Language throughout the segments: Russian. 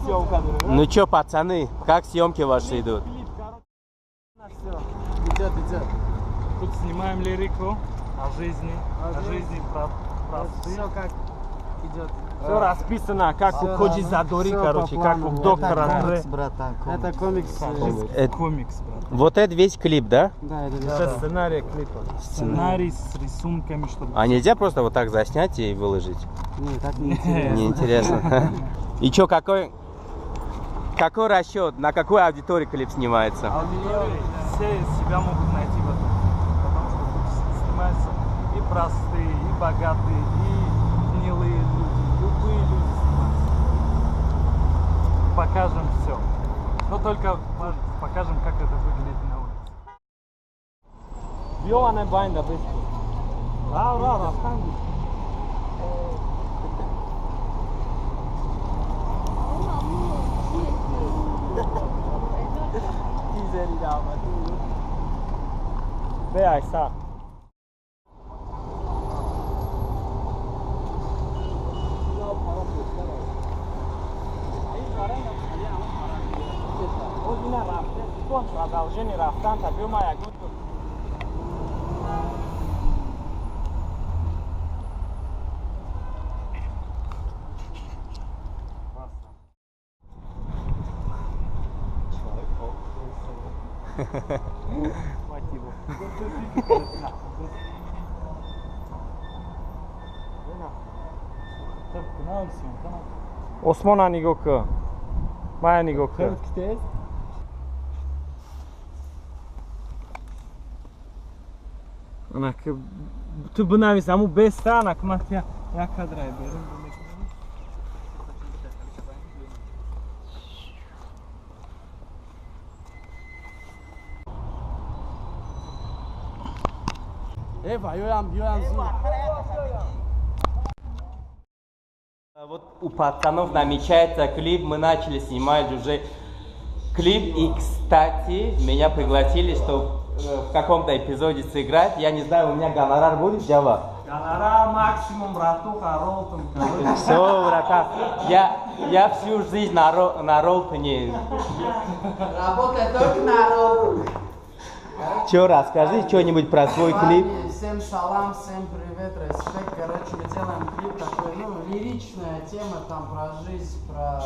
Ну чё, пацаны, как съемки ваши идут? Идет, идет. Тут снимаем лирику о жизни, Все как идет. Все расписано, как у Коджи Задори, короче, как у доктора. Это комикс. Комикс, брат. Вот это весь клип, да? Да, это Это сценарий клипа. Сценарий с рисунками, чтобы... А нельзя просто вот так заснять и выложить? Не, так не интересно. Неинтересно. И чё, какой расчет, на какую аудиторию клип снимается? Аудитории все себя могут найти в этом. Потому что тут снимаются и простые, и богатые, и гнилые люди. Любые люди снимаются. Покажем все. Но только покажем, как это выглядит на улице. Биована байнда быстро. Ра, Be Aysa. Продолжение рафтан, табил моя гуду. Osmona nigok. Maya nigok. Ana ki tu buna samo bez strana kmatja ja kadra je berem. Вот у пацанов намечается клип, мы начали снимать уже клип, и, кстати, меня пригласили, чтобы в каком-то эпизоде сыграть. Я не знаю, у меня гонорар будет, Джава? Гонорар максимум, братуха, ролтон. Все, братан, я всю жизнь на ролтоне. Работает только на роллу. Че, расскажи что-нибудь про свой клип. Всем шалам, всем привет, респект. Короче, мы делаем клип такой, лиричная тема там про жизнь, про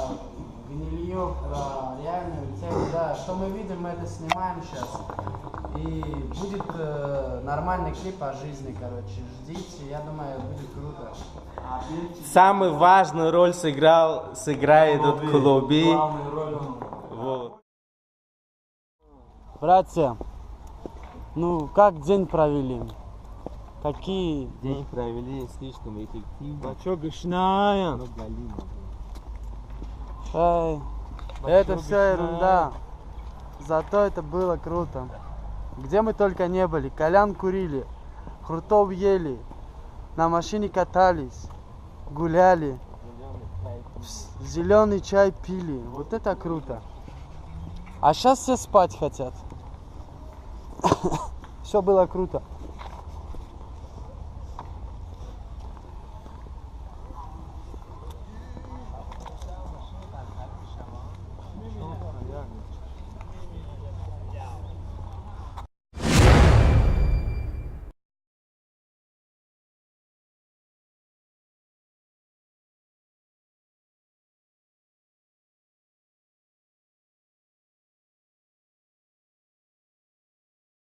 гнилье, про реальную тему, да. Что мы видим, мы это снимаем сейчас. И будет нормальный клип о жизни, короче. Ждите, я думаю, будет круто. Самую важную роль сыграет в клубе. Главную роль он. Вот. Братья, ну как день провели? Какие? День провели слишком эффективно. Бачок гышная. Это все ерунда. Зато это было круто. Где мы только не были. Кальян курили, хрутов ели, на машине катались, гуляли, зеленый чай пили. Вот это круто. А сейчас все спать хотят. Все было круто.